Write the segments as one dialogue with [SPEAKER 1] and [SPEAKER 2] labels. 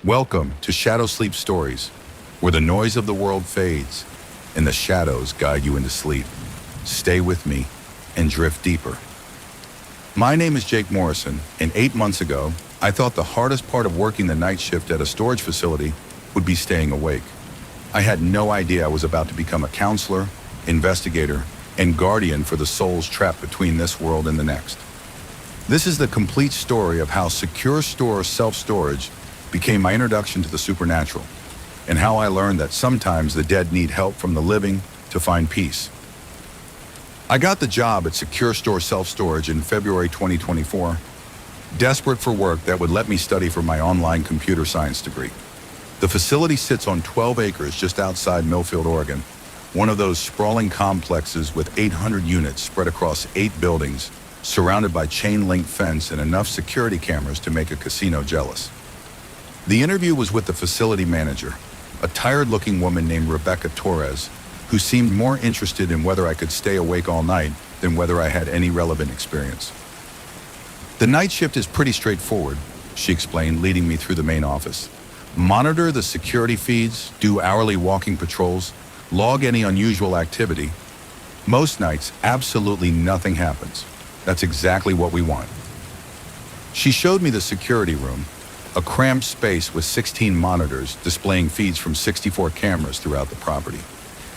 [SPEAKER 1] Welcome to Shadow Sleep Stories, where the noise of the world fades and the shadows guide you into sleep. Stay with me and drift deeper. My name is Jake Morrison, and 8 months ago, I thought the hardest part of working the night shift at a storage facility would be staying awake. I had no idea I was about to become a counselor, investigator, and guardian for the souls trapped between this world and the next. This is the complete story of how secure store self-storage became my introduction to the supernatural, and how I learned that sometimes the dead need help from the living to find peace. I got the job at Secure Store Self-Storage in February 2024, desperate for work that would let me study for my online computer science degree. The facility sits on 12 acres just outside Millfield, Oregon, one of those sprawling complexes with 800 units spread across 8 buildings, surrounded by chain-link fence and enough security cameras to make a casino jealous. The interview was with the facility manager, a tired-looking woman named Rebecca Torres, who seemed more interested in whether I could stay awake all night than whether I had any relevant experience. The night shift is pretty straightforward, she explained, leading me through the main office. Monitor the security feeds, do hourly walking patrols, log any unusual activity. Most nights, absolutely nothing happens. That's exactly what we want. She showed me the security room, a cramped space with 16 monitors displaying feeds from 64 cameras throughout the property.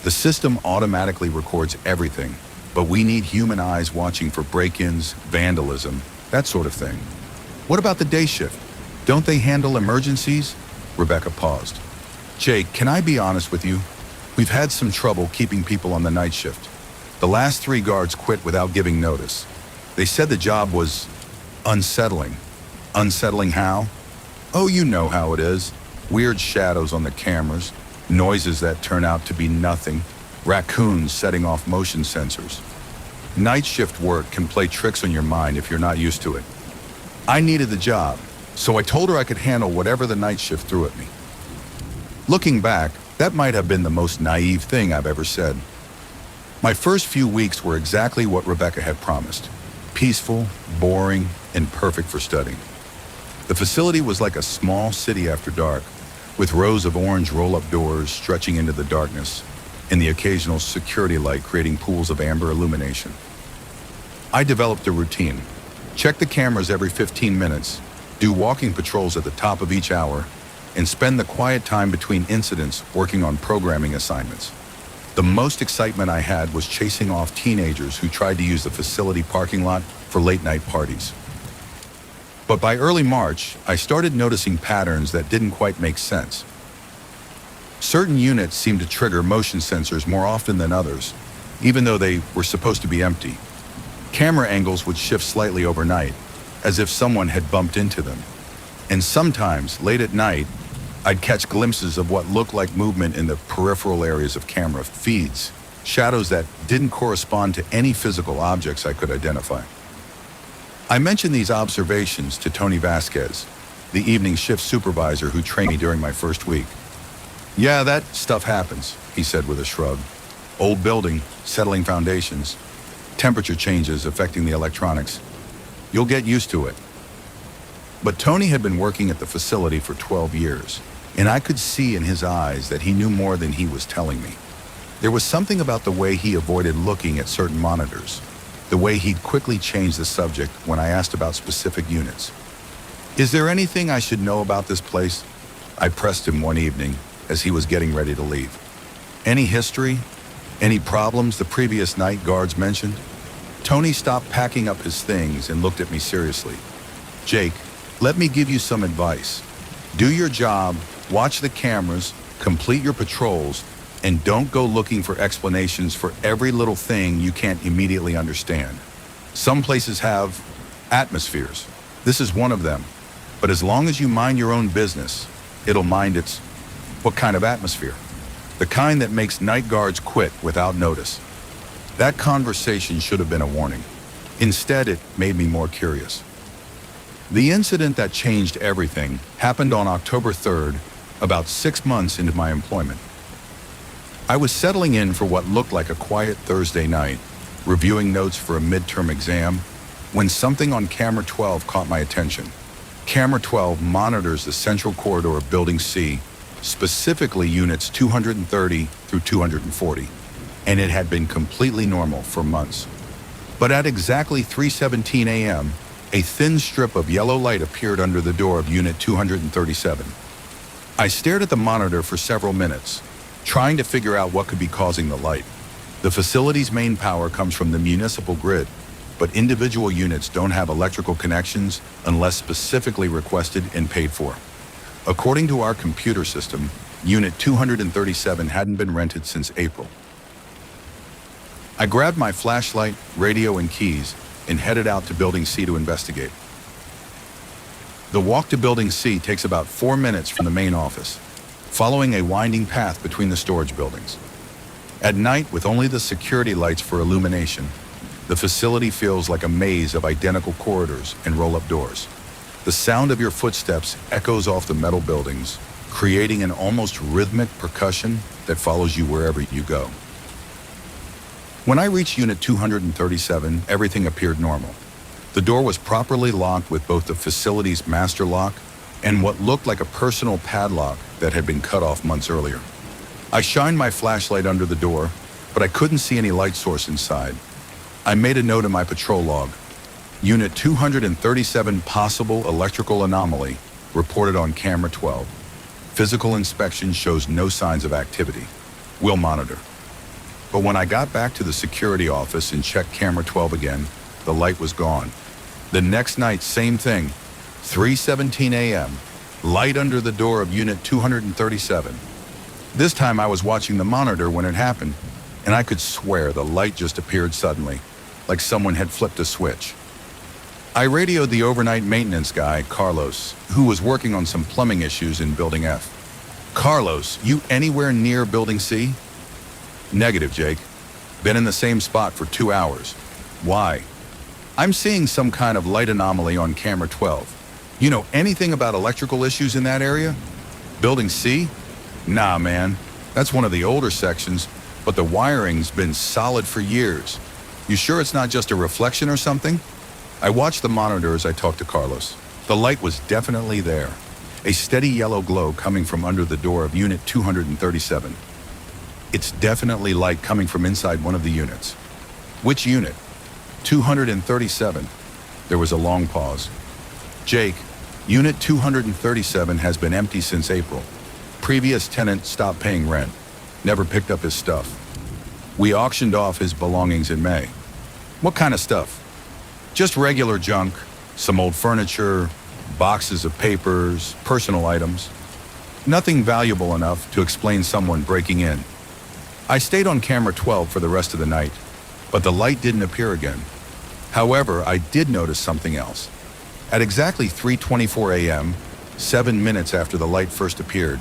[SPEAKER 1] The system automatically records everything, but we need human eyes watching for break-ins, vandalism, that sort of thing. What about the day shift? Don't they handle emergencies? Rebecca paused. Jake, can I be honest with you? We've had some trouble keeping people on the night shift. The last 3 guards quit without giving notice. They said the job was unsettling. Unsettling how? Oh, you know how it is. Weird shadows on the cameras, noises that turn out to be nothing, raccoons setting off motion sensors. Night shift work can play tricks on your mind if you're not used to it. I needed the job, so I told her I could handle whatever the night shift threw at me. Looking back, that might have been the most naive thing I've ever said. My first few weeks were exactly what Rebecca had promised. Peaceful, boring, and perfect for studying. The facility was like a small city after dark, with rows of orange roll-up doors stretching into the darkness, and the occasional security light creating pools of amber illumination. I developed a routine. Check the cameras every 15 minutes, do walking patrols at the top of each hour, and spend the quiet time between incidents working on programming assignments. The most excitement I had was chasing off teenagers who tried to use the facility parking lot for late-night parties. But by early March, I started noticing patterns that didn't quite make sense. Certain units seemed to trigger motion sensors more often than others, even though they were supposed to be empty. Camera angles would shift slightly overnight, as if someone had bumped into them. And sometimes, late at night, I'd catch glimpses of what looked like movement in the peripheral areas of camera feeds, shadows that didn't correspond to any physical objects I could identify. I mentioned these observations to Tony Vasquez, the evening shift supervisor who trained me during my first week. Yeah, that stuff happens, he said with a shrug. Old building, settling foundations, temperature changes affecting the electronics. You'll get used to it. But Tony had been working at the facility for 12 years, and I could see in his eyes that he knew more than he was telling me. There was something about the way he avoided looking at certain monitors, the way he'd quickly change the subject when I asked about specific units. Is there anything I should know about this place? I pressed him one evening as he was getting ready to leave. Any history? Any problems the previous night guards mentioned? Tony stopped packing up his things and looked at me seriously. Jake, let me give you some advice. Do your job, watch the cameras, complete your patrols, and don't go looking for explanations for every little thing you can't immediately understand. Some places have atmospheres. This is one of them. But as long as you mind your own business, it'll mind its... What kind of atmosphere? The kind that makes night guards quit without notice. That conversation should have been a warning. Instead, it made me more curious. The incident that changed everything happened on October 3rd, about 6 months into my employment. I was settling in for what looked like a quiet Thursday night, reviewing notes for a midterm exam, when something on camera 12 caught my attention. Camera 12 monitors the central corridor of Building C, specifically units 230 through 240, and it had been completely normal for months. But at exactly 3:17 a.m., a thin strip of yellow light appeared under the door of Unit 237. I stared at the monitor for several minutes, trying to figure out what could be causing the light. The facility's main power comes from the municipal grid, but individual units don't have electrical connections unless specifically requested and paid for. According to our computer system, Unit 237 hadn't been rented since April. I grabbed my flashlight, radio, and keys and headed out to Building C to investigate. The walk to Building C takes about 4 minutes from the main office, following a winding path between the storage buildings. At night, with only the security lights for illumination, the facility feels like a maze of identical corridors and roll-up doors. The sound of your footsteps echoes off the metal buildings, creating an almost rhythmic percussion that follows you wherever you go. When I reached Unit 237, everything appeared normal. The door was properly locked with both the facility's master lock and what looked like a personal padlock that had been cut off months earlier. I shined my flashlight under the door, but I couldn't see any light source inside. I made a note in my patrol log. Unit 237 possible electrical anomaly reported on camera 12. Physical inspection shows no signs of activity. We'll monitor. But when I got back to the security office and checked camera 12 again, the light was gone. The next night, same thing. 3:17 a.m., light under the door of Unit 237. This time I was watching the monitor when it happened, and I could swear the light just appeared suddenly, like someone had flipped a switch. I radioed the overnight maintenance guy, Carlos, who was working on some plumbing issues in Building F. Carlos, you anywhere near Building C? Negative, Jake. Been in the same spot for 2 hours. Why? I'm seeing some kind of light anomaly on camera 12. You know anything about electrical issues in that area? Building C? Nah, man. That's one of the older sections, but the wiring's been solid for years. You sure it's not just a reflection or something? I watched the monitor as I talked to Carlos. The light was definitely there. A steady yellow glow coming from under the door of Unit 237. It's definitely light coming from inside one of the units. Which unit? 237. There was a long pause. Jake, Unit 237 has been empty since April. Previous tenant stopped paying rent. Never picked up his stuff. We auctioned off his belongings in May. What kind of stuff? Just regular junk, some old furniture, boxes of papers, personal items. Nothing valuable enough to explain someone breaking in. I stayed on camera 12 for the rest of the night, but the light didn't appear again. However, I did notice something else. At exactly 3:24 a.m., 7 minutes after the light first appeared,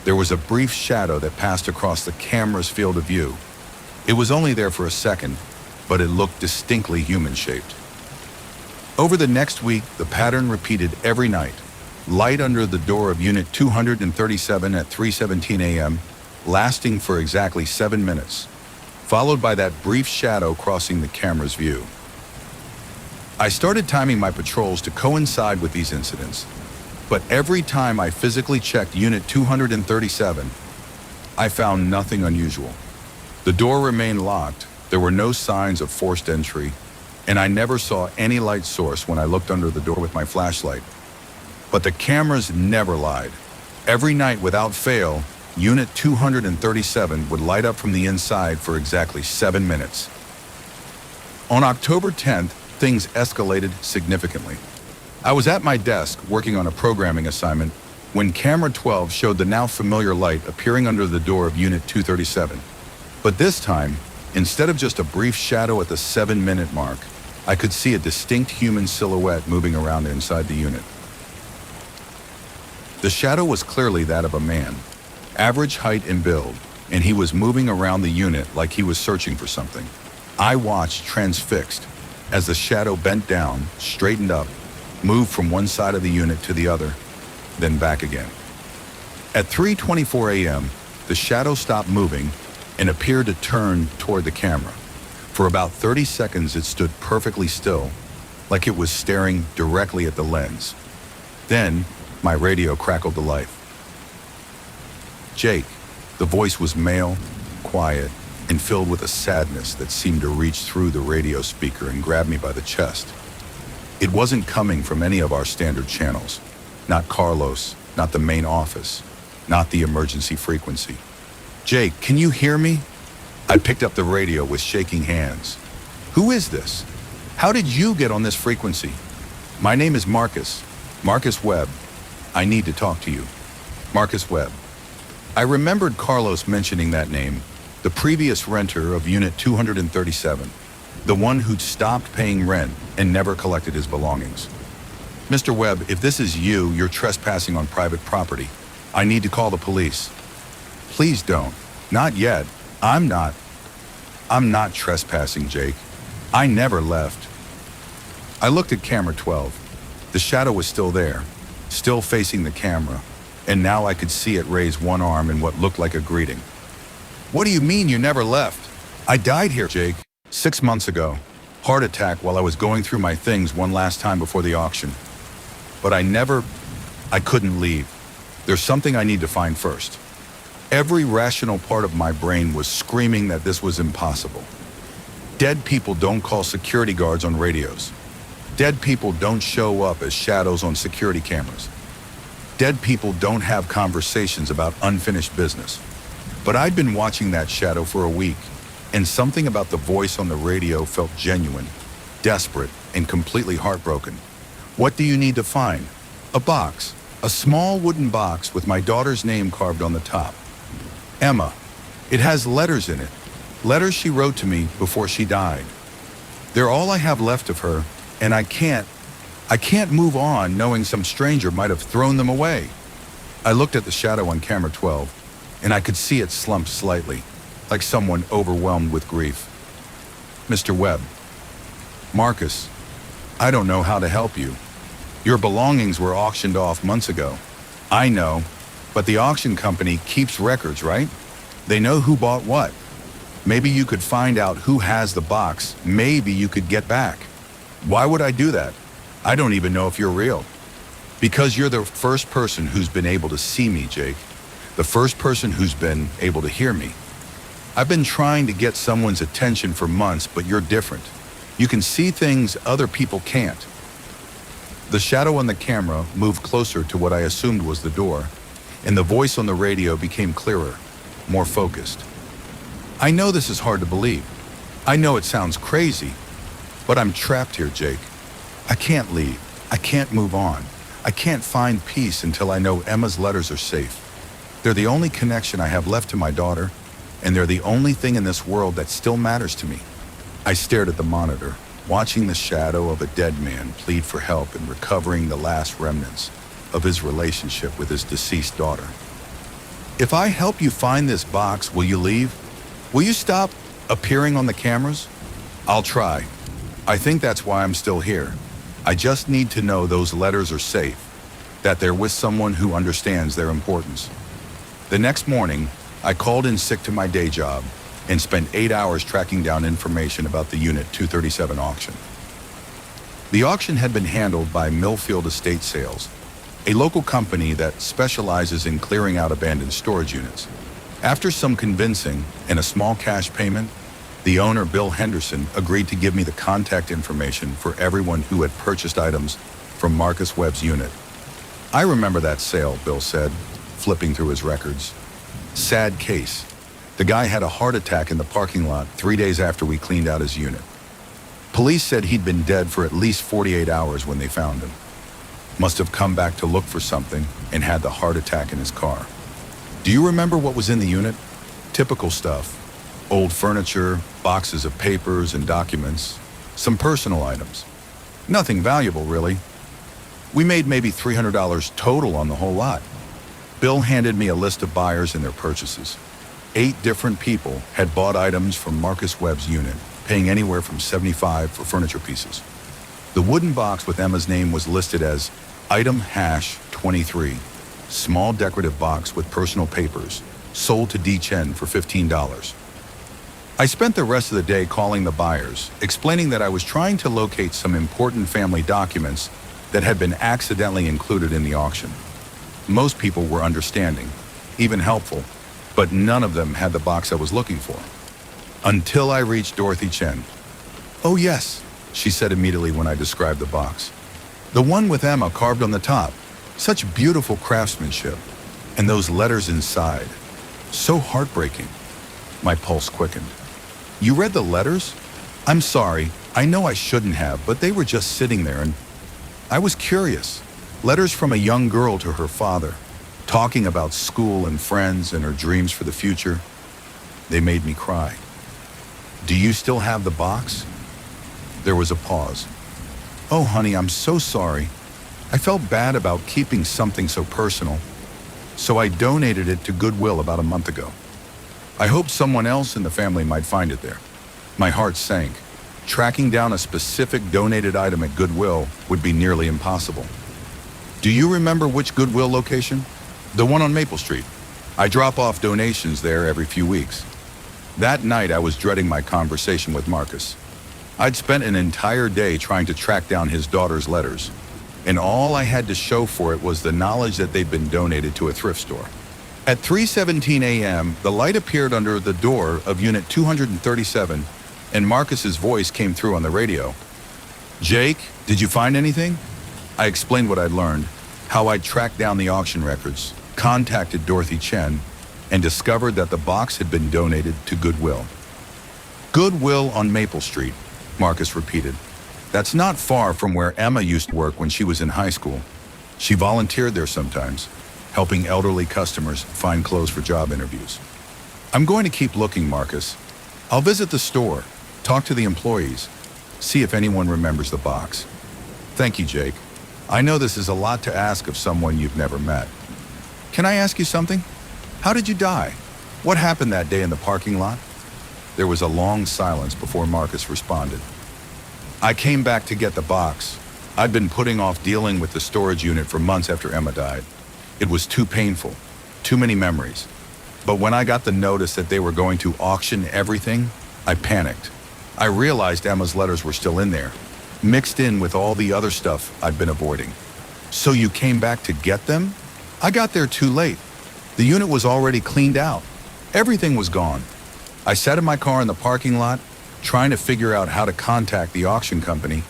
[SPEAKER 1] there was a brief shadow that passed across the camera's field of view. It was only there for a second, but it looked distinctly human-shaped. Over the next week, the pattern repeated every night. Light under the door of Unit 237 at 3:17 a.m., lasting for exactly 7 minutes, followed by that brief shadow crossing the camera's view. I started timing my patrols to coincide with these incidents, but every time I physically checked Unit 237, I found nothing unusual. The door remained locked, there were no signs of forced entry, and I never saw any light source when I looked under the door with my flashlight. But the cameras never lied. Every night without fail, Unit 237 would light up from the inside for exactly 7 minutes. On October 10th, things escalated significantly. I was at my desk working on a programming assignment when camera 12 showed the now familiar light appearing under the door of Unit 237. But this time, instead of just a brief shadow at the 7-minute mark, I could see a distinct human silhouette moving around inside the unit. The shadow was clearly that of a man, average height and build, and he was moving around the unit like he was searching for something. I watched transfixed as the shadow bent down, straightened up, moved from one side of the unit to the other, then back again. At 3:24 a.m., the shadow stopped moving and appeared to turn toward the camera. For about 30 seconds, it stood perfectly still, like it was staring directly at the lens. Then, my radio crackled to life. Jake. The voice was male, quiet, and filled with a sadness that seemed to reach through the radio speaker and grab me by the chest. It wasn't coming from any of our standard channels. Not Carlos, not the main office, not the emergency frequency. Jake, can you hear me? I picked up the radio with shaking hands. Who is this? How did you get on this frequency? My name is Marcus. Marcus Webb. I need to talk to you. Marcus Webb. I remembered Carlos mentioning that name, the previous renter of Unit 237, the one who'd stopped paying rent and never collected his belongings. Mr. Webb, if this is you, you're trespassing on private property. I need to call the police. Please don't. Not yet. I'm not trespassing, Jake. I never left. I looked at camera 12. The shadow was still there, still facing the camera, and now I could see it raise one arm in what looked like a greeting. What do you mean you never left? I died here, Jake, 6 months ago. Heart attack while I was going through my things one last time before the auction. But I couldn't leave. There's something I need to find first. Every rational part of my brain was screaming that this was impossible. Dead people don't call security guards on radios. Dead people don't show up as shadows on security cameras. Dead people don't have conversations about unfinished business. But I'd been watching that shadow for a week, and something about the voice on the radio felt genuine, desperate, and completely heartbroken. What do you need to find? A box. A small wooden box with my daughter's name carved on the top. Emma. It has letters in it. Letters she wrote to me before she died. They're all I have left of her, and I can't move on knowing some stranger might have thrown them away. I looked at the shadow on camera 12, and I could see it slumped slightly, like someone overwhelmed with grief. Mr. Webb. Marcus, I don't know how to help you. Your belongings were auctioned off months ago. I know, but the auction company keeps records, right? They know who bought what. Maybe you could find out who has the box. Maybe you could get back. Why would I do that? I don't even know if you're real. Because you're the first person who's been able to see me, Jake. The first person who's been able to hear me. I've been trying to get someone's attention for months, but you're different. You can see things other people can't. The shadow on the camera moved closer to what I assumed was the door, and the voice on the radio became clearer, more focused. I know this is hard to believe. I know it sounds crazy, but I'm trapped here, Jake. I can't leave. I can't move on. I can't find peace until I know Emma's letters are safe. They're the only connection I have left to my daughter, and they're the only thing in this world that still matters to me. I stared at the monitor, watching the shadow of a dead man plead for help in recovering the last remnants of his relationship with his deceased daughter. If I help you find this box, will you leave? Will you stop appearing on the cameras? I'll try. I think that's why I'm still here. I just need to know those letters are safe, that they're with someone who understands their importance. The next morning, I called in sick to my day job and spent 8 hours tracking down information about the Unit 237 auction. The auction had been handled by Millfield Estate Sales, a local company that specializes in clearing out abandoned storage units. After some convincing and a small cash payment, the owner, Bill Henderson, agreed to give me the contact information for everyone who had purchased items from Marcus Webb's unit. I remember that sale, Bill said, flipping through his records. Sad case. The guy had a heart attack in the parking lot 3 days after we cleaned out his unit. Police said he'd been dead for at least 48 hours when they found him. Must have come back to look for something and had the heart attack in his car. Do you remember what was in the unit? Typical stuff. Old furniture, boxes of papers and documents, some personal items. Nothing valuable, really. We made maybe $300 total on the whole lot. Bill handed me a list of buyers and their purchases. 8 different people had bought items from Marcus Webb's unit, paying anywhere from $75 for furniture pieces. The wooden box with Emma's name was listed as item #23, small decorative box with personal papers, sold to D. Chen for $15. I spent the rest of the day calling the buyers, explaining that I was trying to locate some important family documents that had been accidentally included in the auction. Most people were understanding, even helpful, but none of them had the box I was looking for. Until I reached Dorothy Chen. "Oh yes," she said immediately when I described the box. "The one with Emma carved on the top. Such beautiful craftsmanship. And those letters inside. So heartbreaking." My pulse quickened. "You read the letters?" "I'm sorry. I know I shouldn't have, but they were just sitting there and I was curious. Letters from a young girl to her father, talking about school and friends and her dreams for the future. They made me cry." "Do you still have the box?" There was a pause. "Oh, honey, I'm so sorry. I felt bad about keeping something so personal, so I donated it to Goodwill about a month ago. I hoped someone else in the family might find it there." My heart sank. Tracking down a specific donated item at Goodwill would be nearly impossible. "Do you remember which Goodwill location?" "The one on Maple Street. I drop off donations there every few weeks." That night, I was dreading my conversation with Marcus. I'd spent an entire day trying to track down his daughter's letters, and all I had to show for it was the knowledge that they'd been donated to a thrift store. At 3:17 a.m., the light appeared under the door of Unit 237, and Marcus's voice came through on the radio. "Jake, did you find anything?" I explained what I'd learned, how I'd tracked down the auction records, contacted Dorothy Chen, and discovered that the box had been donated to Goodwill. "Goodwill on Maple Street," Marcus repeated. "That's not far from where Emma used to work when she was in high school. She volunteered there sometimes, helping elderly customers find clothes for job interviews." "I'm going to keep looking, Marcus. I'll visit the store, talk to the employees, see if anyone remembers the box." "Thank you, Jake. I know this is a lot to ask of someone you've never met. Can I ask you something? How did you die? What happened that day in the parking lot?" There was a long silence before Marcus responded. "I came back to get the box. I'd been putting off dealing with the storage unit for months after Emma died. It was too painful, too many memories. But when I got the notice that they were going to auction everything, I panicked. I realized Emma's letters were still in there, mixed in with all the other stuff I'd been avoiding." "So you came back to get them?" "I got there too late. The unit was already cleaned out. Everything was gone. I sat in my car in the parking lot, trying to figure out how to contact the auction company,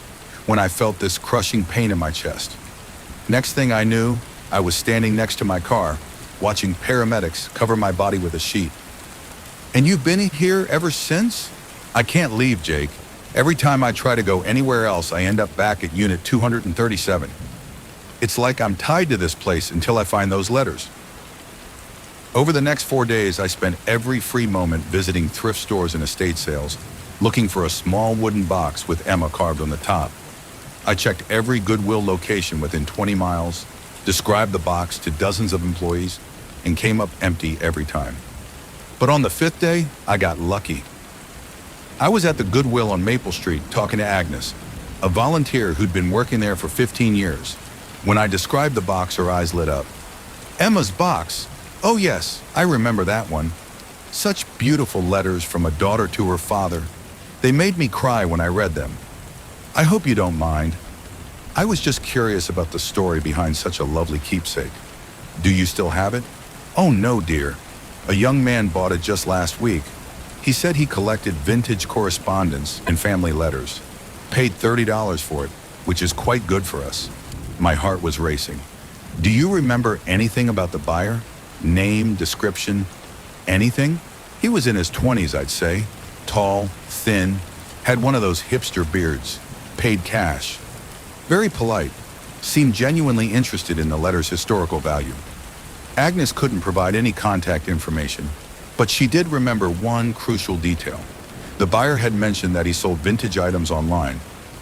[SPEAKER 1] when I felt this crushing pain in my chest. Next thing I knew, I was standing next to my car, watching paramedics cover my body with a sheet." "And you've been here ever since?" "I can't leave, Jake. Every time I try to go anywhere else, I end up back at Unit 237. It's like I'm tied to this place until I find those letters." Over the next 4 days, I spent every free moment visiting thrift stores and estate sales, looking for a small wooden box with Emma carved on the top. I checked every Goodwill location within 20 miles, described the box to dozens of employees, and came up empty every time. But on the 5th day, I got lucky. I was at the Goodwill on Maple Street talking to Agnes, a volunteer who'd been working there for 15 years. When I described the box, her eyes lit up. "Emma's box? Oh yes, I remember that one. Such beautiful letters from a daughter to her father. They made me cry when I read them. I hope you don't mind. I was just curious about the story behind such a lovely keepsake. Do you still have it?" "Oh no, dear. A young man bought it just last week. He said he collected vintage correspondence and family letters. Paid $30 for it, which is quite good for us." My heart was racing. "Do you remember anything about the buyer? Name, description, anything?" "He was in his 20s, I'd say. Tall, thin, had one of those hipster beards. Paid cash. Very polite. Seemed genuinely interested in the letter's historical value." Agnes couldn't provide any contact information, but she did remember one crucial detail. The buyer had mentioned that he sold vintage items online,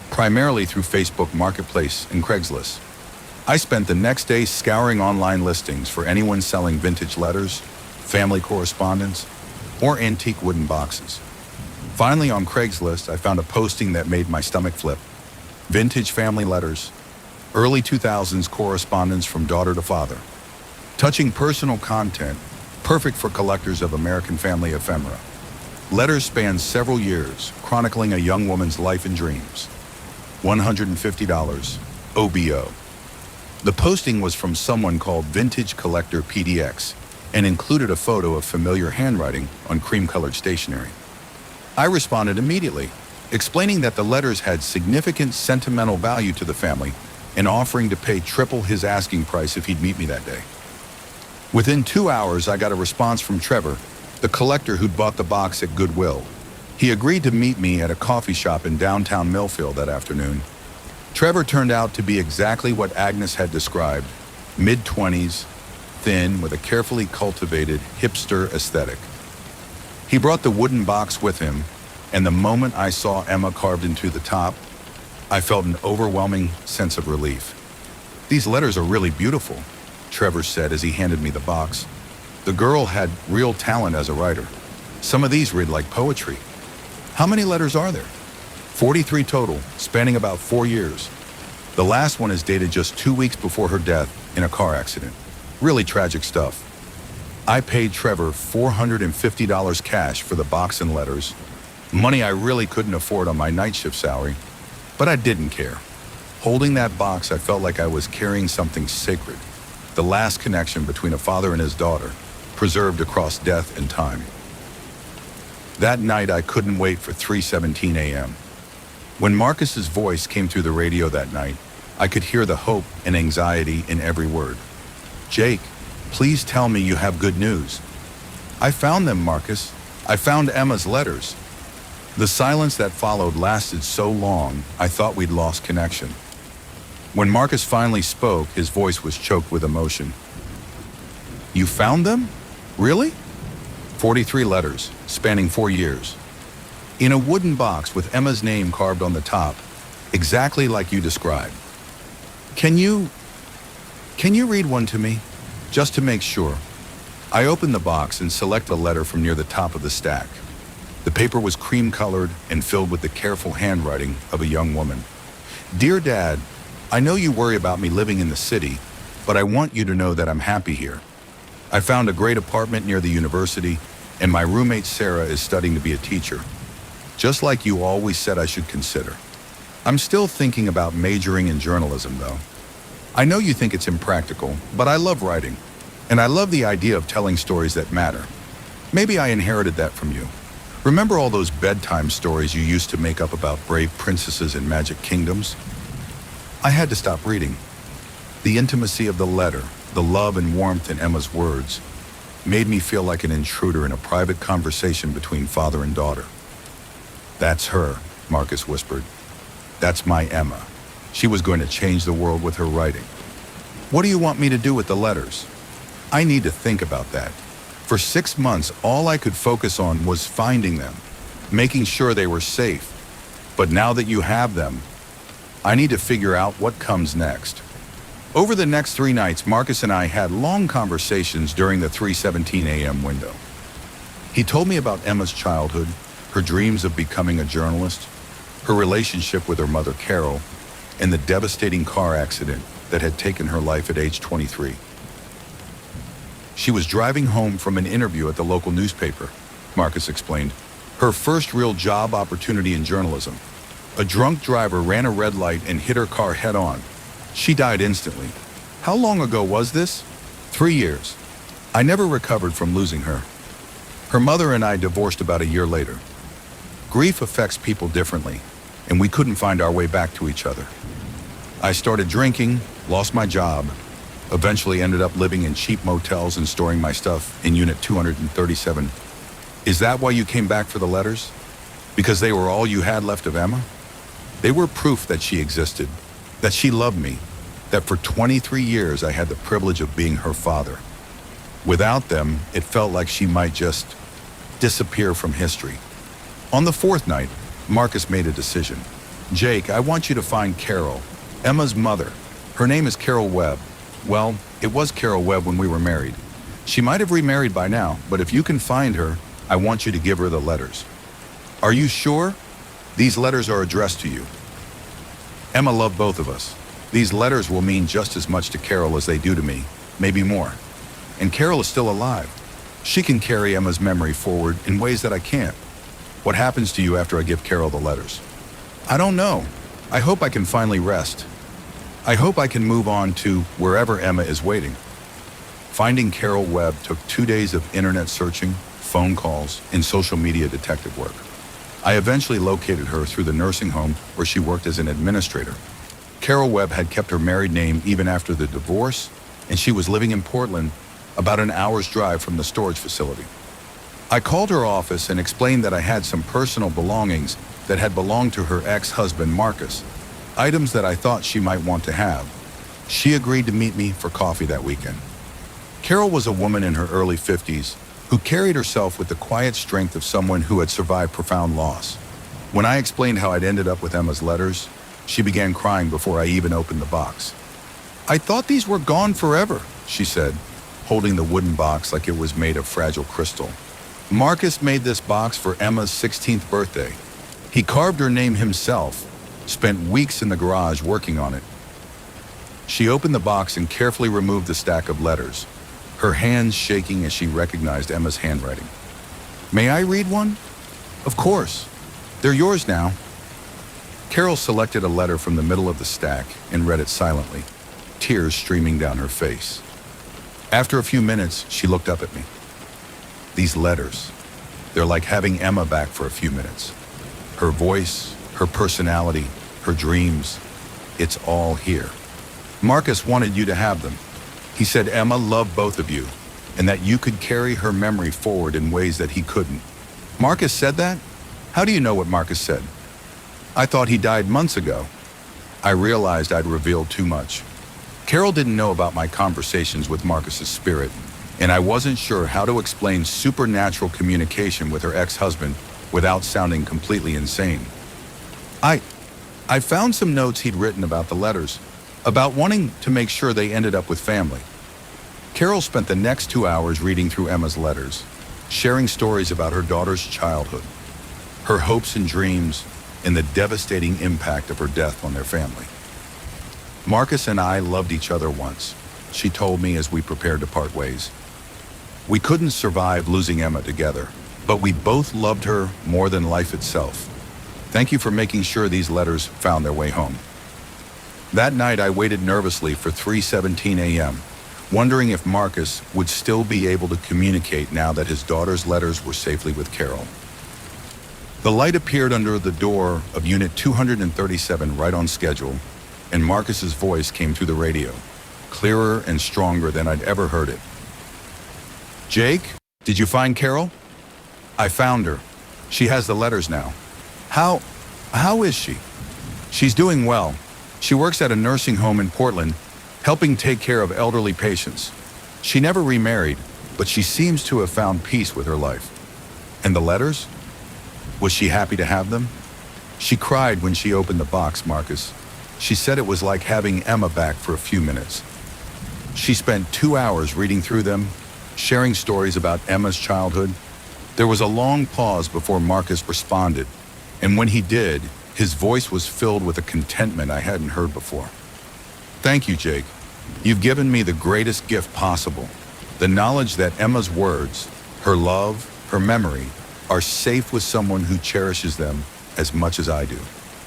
[SPEAKER 1] primarily through Facebook Marketplace and Craigslist. I spent the next day scouring online listings for anyone selling vintage letters, family correspondence, or antique wooden boxes. Finally, on Craigslist, I found a posting that made my stomach flip. Vintage family letters, early 2000s correspondence from daughter to father. Touching personal content, perfect for collectors of American family ephemera. Letters spanned several years, chronicling a young woman's life and dreams. $150, OBO. The posting was from someone called Vintage Collector PDX and included a photo of familiar handwriting on cream-colored stationery. I responded immediately, explaining that the letters had significant sentimental value to the family and offering to pay triple his asking price if he'd meet me that day. Within 2 hours, I got a response from Trevor, the collector who'd bought the box at Goodwill. He agreed to meet me at a coffee shop in downtown Millfield that afternoon. Trevor turned out to be exactly what Agnes had described, mid-20s, thin, with a carefully cultivated hipster aesthetic. He brought the wooden box with him, and the moment I saw Emma carved into the top, I felt an overwhelming sense of relief. "These letters are really beautiful," Trevor said as he handed me the box. The girl had real talent as a writer. "Some of these read like poetry." "How many letters are there?" 43 total, spanning about 4 years. The last one is dated just 2 weeks before her death in a car accident. Really tragic stuff. I paid Trevor $450 cash for the box and letters, money I really couldn't afford on my night shift salary, but I didn't care. Holding that box, I felt like I was carrying something sacred, the last connection between a father and his daughter, preserved across death and time. That night, I couldn't wait for 3:17 a.m. When Marcus's voice came through the radio that night, I could hear the hope and anxiety in every word. "Jake, please tell me you have good news." "I found them, Marcus. I found Emma's letters." The silence that followed lasted so long, I thought we'd lost connection. When Marcus finally spoke, his voice was choked with emotion. "You found them? Really?" 43 letters, spanning 4 years. In a wooden box with Emma's name carved on the top, exactly like you described. Can you read one to me? Just to make sure." I opened the box and selected a letter from near the top of the stack. The paper was cream-colored and filled with the careful handwriting of a young woman. "Dear Dad, I know you worry about me living in the city, but I want you to know that I'm happy here. I found a great apartment near the university, and my roommate Sarah is studying to be a teacher, just like you always said I should consider. I'm still thinking about majoring in journalism, though. I know you think it's impractical, but I love writing, and I love the idea of telling stories that matter. Maybe I inherited that from you. Remember all those bedtime stories you used to make up about brave princesses and magic kingdoms?" I had to stop reading. The intimacy of the letter, the love and warmth in Emma's words, made me feel like an intruder in a private conversation between father and daughter. "That's her," Marcus whispered. "That's my Emma. She was going to change the world with her writing." "What do you want me to do with the letters?" "I need to think about that. For 6 months, all I could focus on was finding them, making sure they were safe. But now that you have them, I need to figure out what comes next." Over the next 3 nights, Marcus and I had long conversations during the 3:17 a.m. window. He told me about Emma's childhood, her dreams of becoming a journalist, her relationship with her mother Carol, and the devastating car accident that had taken her life at age 23. She was driving home from an interview at the local newspaper, Marcus explained. Her first real job opportunity in journalism. A drunk driver ran a red light and hit her car head-on. She died instantly. How long ago was this? 3 years. I never recovered from losing her. Her mother and I divorced about a year later. Grief affects people differently, and we couldn't find our way back to each other. I started drinking, lost my job, eventually ended up living in cheap motels and storing my stuff in Unit 237. Is that why you came back for the letters? Because they were all you had left of Emma? They were proof that she existed, that she loved me, that for 23 years I had the privilege of being her father. Without them, it felt like she might just disappear from history. On the 4th night, Marcus made a decision. "Jake, I want you to find Carol, Emma's mother. Her name is Carol Webb. Well, it was Carol Webb when we were married. She might have remarried by now, but if you can find her, I want you to give her the letters." "Are you sure? These letters are addressed to you." "Emma loved both of us. These letters will mean just as much to Carol as they do to me, maybe more. And Carol is still alive. She can carry Emma's memory forward in ways that I can't." "What happens to you after I give Carol the letters?" "I don't know. I hope I can finally rest. I hope I can move on to wherever Emma is waiting. Finding Carol Webb took 2 days of internet searching, phone calls, and social media detective work. I eventually located her through the nursing home where she worked as an administrator. Carol Webb had kept her married name even after the divorce, and she was living in Portland, about an hour's drive from the storage facility. I called her office and explained that I had some personal belongings that had belonged to her ex-husband Marcus, items that I thought she might want to have. She agreed to meet me for coffee that weekend. Carol was a woman in her early 50s who carried herself with the quiet strength of someone who had survived profound loss. When I explained how I'd ended up with Emma's letters, she began crying before I even opened the box. "I thought these were gone forever," she said, holding the wooden box like it was made of fragile crystal. "Marcus made this box for Emma's 16th birthday. He carved her name himself, spent weeks in the garage working on it." She opened the box and carefully removed the stack of letters, her hands shaking as she recognized Emma's handwriting. "May I read one?" "Of course. They're yours now." Carol selected a letter from the middle of the stack and read it silently, tears streaming down her face. After a few minutes, she looked up at me. "These letters, they're like having Emma back for a few minutes. Her voice, her personality, her dreams, it's all here. Marcus wanted you to have them. He said Emma loved both of you and that you could carry her memory forward in ways that he couldn't." "Marcus said that? How do you know what Marcus said?" "I thought he died months ago." I realized I'd revealed too much. Carol didn't know about my conversations with Marcus's spirit, and I wasn't sure how to explain supernatural communication with her ex-husband without sounding completely insane. I found some notes he'd written about the letters, about wanting to make sure they ended up with family." Carol spent the next 2 hours reading through Emma's letters, sharing stories about her daughter's childhood, her hopes and dreams, and the devastating impact of her death on their family. "Marcus and I loved each other once," she told me as we prepared to part ways. "We couldn't survive losing Emma together, but we both loved her more than life itself. Thank you for making sure these letters found their way home." That night, I waited nervously for 3:17 a.m., wondering if Marcus would still be able to communicate now that his daughter's letters were safely with Carol. The light appeared under the door of Unit 237 right on schedule, and Marcus's voice came through the radio, clearer and stronger than I'd ever heard it. "Jake, did you find Carol?" "I found her. She has the letters now." How is she?" "She's doing well. She works at a nursing home in Portland, helping take care of elderly patients. She never remarried, but she seems to have found peace with her life." "And the letters? Was she happy to have them?" "She cried when she opened the box, Marcus. She said it was like having Emma back for a few minutes. She spent 2 hours reading through them, sharing stories about Emma's childhood." There was a long pause before Marcus responded, and when he did, his voice was filled with a contentment I hadn't heard before. "Thank you, Jake. You've given me the greatest gift possible, the knowledge that Emma's words, her love, her memory, are safe with someone who cherishes them as much as I do."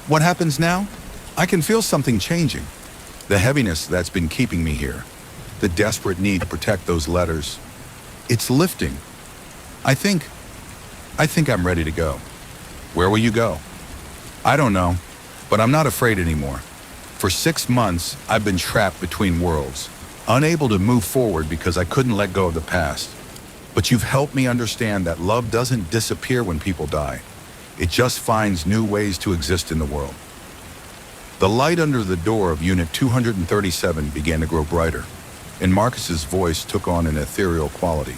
[SPEAKER 1] "What happens now?" "I can feel something changing. The heaviness that's been keeping me here, the desperate need to protect those letters. It's lifting. I think I'm ready to go." "Where will you go?" "I don't know, but I'm not afraid anymore. For 6 months, I've been trapped between worlds, unable to move forward because I couldn't let go of the past. But you've helped me understand that love doesn't disappear when people die. It just finds new ways to exist in the world." The light under the door of Unit 237 began to grow brighter, and Marcus's voice took on an ethereal quality,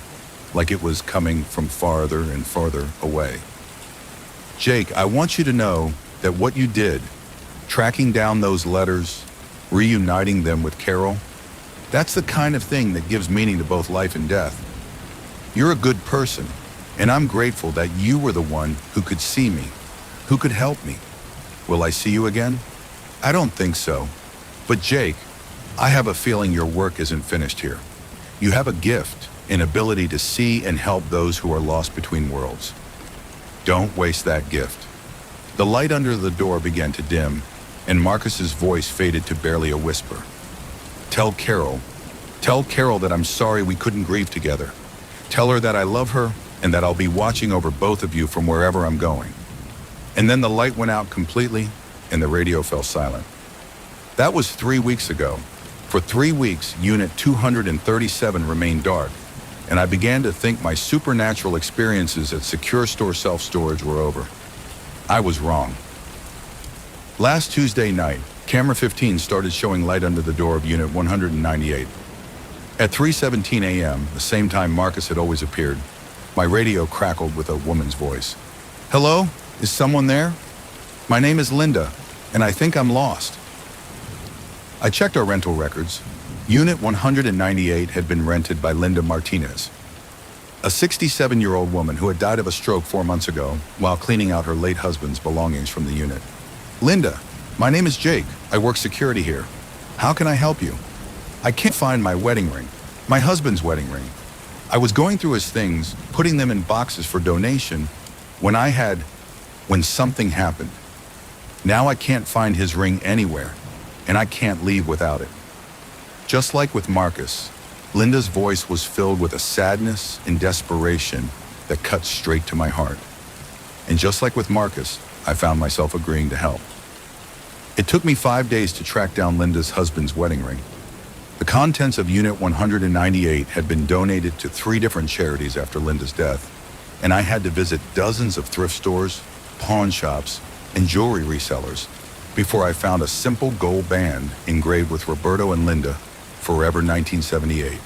[SPEAKER 1] like it was coming from farther and farther away. "Jake, I want you to know that what you did, tracking down those letters, reuniting them with Carol, that's the kind of thing that gives meaning to both life and death. You're a good person, and I'm grateful that you were the one who could see me, who could help me. Will I see you again?" "I don't think so. But Jake, I have a feeling your work isn't finished here. You have a gift, an ability to see and help those who are lost between worlds. Don't waste that gift." The light under the door began to dim, and Marcus's voice faded to barely a whisper. Tell Carol that I'm sorry we couldn't grieve together. Tell her that I love her and that I'll be watching over both of you from wherever I'm going." And then the light went out completely and the radio fell silent. That was 3 weeks ago. For 3 weeks, Unit 237 remained dark, and I began to think my supernatural experiences at Secure Store self-storage were over. I was wrong. Last Tuesday night, camera 15 started showing light under the door of Unit 198. At 3:17 a.m., the same time Marcus had always appeared, my radio crackled with a woman's voice. "Hello? Is someone there? My name is Linda, and I think I'm lost." I checked our rental records. Unit 198 had been rented by Linda Martinez, a 67-year-old woman who had died of a stroke 4 months ago while cleaning out her late husband's belongings from the unit. "Linda, my name is Jake. I work security here. How can I help you? I can't find my wedding ring, my husband's wedding ring. I was going through his things, putting them in boxes for donation, when something happened. Now I can't find his ring anywhere, and I can't leave without it." Just like with Marcus, Linda's voice was filled with a sadness and desperation that cut straight to my heart. And just like with Marcus, I found myself agreeing to help. It took me 5 days to track down Linda's husband's wedding ring. The contents of Unit 198 had been donated to 3 different charities after Linda's death, and I had to visit dozens of thrift stores, pawn shops, and jewelry resellers before I found a simple gold band engraved with Roberto and Linda, Forever 1978.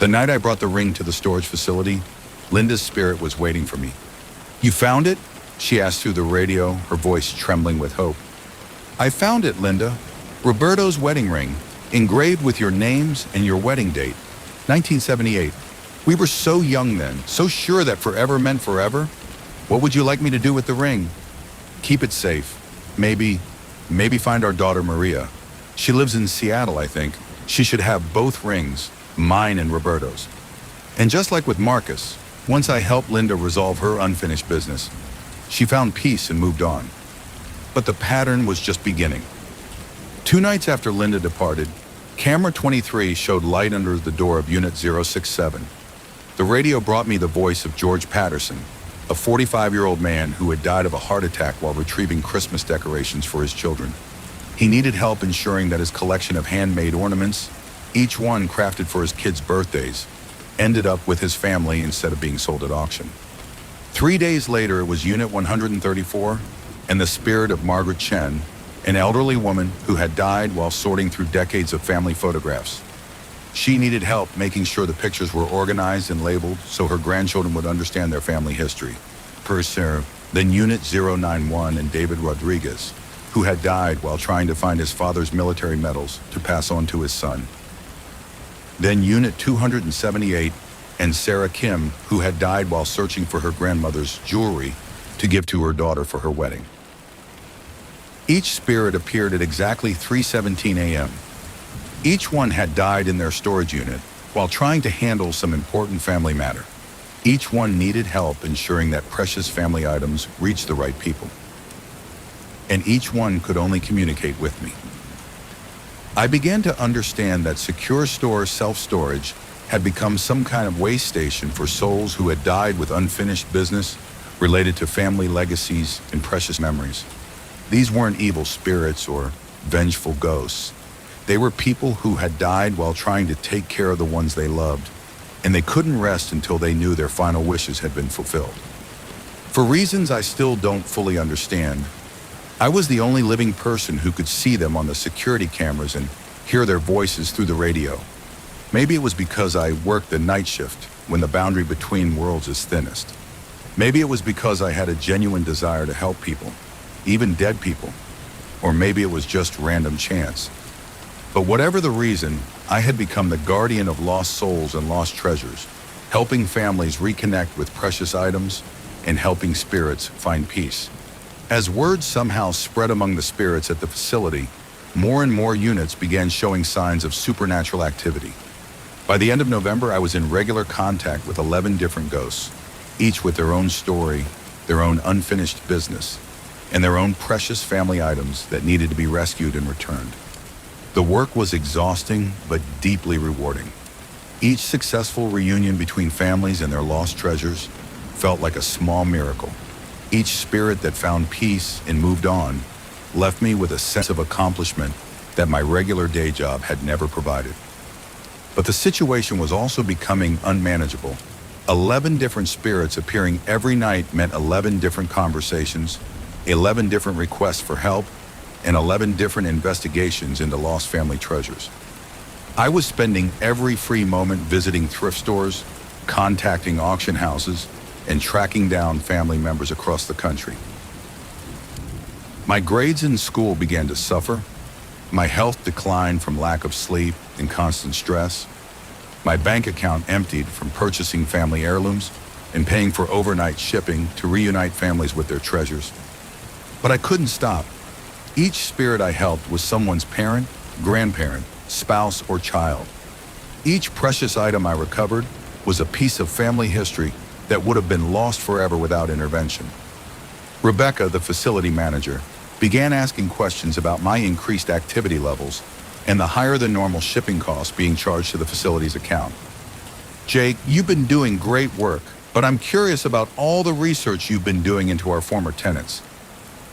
[SPEAKER 1] The night I brought the ring to the storage facility, Linda's spirit was waiting for me. "You found it?" she asked through the radio, her voice trembling with hope. "I found it, Linda. Roberto's wedding ring, engraved with your names and your wedding date, 1978. We were so young then, so sure that forever meant forever. What would you like me to do with the ring?" "Keep it safe. Maybe find our daughter Maria. She lives in Seattle, I think. She should have both rings, mine and Roberto's." And just like with Marcus, once I helped Linda resolve her unfinished business, she found peace and moved on. But the pattern was just beginning. 2 nights after Linda departed, camera 23 showed light under the door of Unit 067. The radio brought me the voice of George Patterson, a 45-year-old man who had died of a heart attack while retrieving Christmas decorations for his children. He needed help ensuring that his collection of handmade ornaments, each one crafted for his kids' birthdays, ended up with his family instead of being sold at auction. 3 days later, it was Unit 134 and the spirit of Margaret Chen, an elderly woman who had died while sorting through decades of family photographs. She needed help making sure the pictures were organized and labeled so her grandchildren would understand their family history. Then Unit 091 and David Rodriguez, who had died while trying to find his father's military medals to pass on to his son. Then Unit 278 and Sarah Kim, who had died while searching for her grandmother's jewelry to give to her daughter for her wedding. Each spirit appeared at exactly 3:17 a.m. Each one had died in their storage unit while trying to handle some important family matter. Each one needed help ensuring that precious family items reached the right people. And each one could only communicate with me. I began to understand that Secure Store self-storage had become some kind of way station for souls who had died with unfinished business related to family legacies and precious memories. These weren't evil spirits or vengeful ghosts. They were people who had died while trying to take care of the ones they loved, and they couldn't rest until they knew their final wishes had been fulfilled. For reasons I still don't fully understand, I was the only living person who could see them on the security cameras and hear their voices through the radio. Maybe it was because I worked the night shift when the boundary between worlds is thinnest. Maybe it was because I had a genuine desire to help people, even dead people. Or maybe it was just random chance. But whatever the reason, I had become the guardian of lost souls and lost treasures, helping families reconnect with precious items and helping spirits find peace. As word somehow spread among the spirits at the facility, more and more units began showing signs of supernatural activity. By the end of November, I was in regular contact with 11 different ghosts, each with their own story, their own unfinished business, and their own precious family items that needed to be rescued and returned. The work was exhausting but deeply rewarding. Each successful reunion between families and their lost treasures felt like a small miracle. Each spirit that found peace and moved on left me with a sense of accomplishment that my regular day job had never provided. But the situation was also becoming unmanageable. 11 different spirits appearing every night meant 11 different conversations, 11 different requests for help, and 11 different investigations into lost family treasures. I was spending every free moment visiting thrift stores, contacting auction houses, and tracking down family members across the country. My grades in school began to suffer. My health declined from lack of sleep and constant stress. My bank account emptied from purchasing family heirlooms and paying for overnight shipping to reunite families with their treasures. But I couldn't stop. Each spirit I helped was someone's parent, grandparent, spouse, or child. Each precious item I recovered was a piece of family history that would have been lost forever without intervention. Rebecca, the facility manager, began asking questions about my increased activity levels and the higher than normal shipping costs being charged to the facility's account. Jake, you've been doing great work, but I'm curious about all the research you've been doing into our former tenants.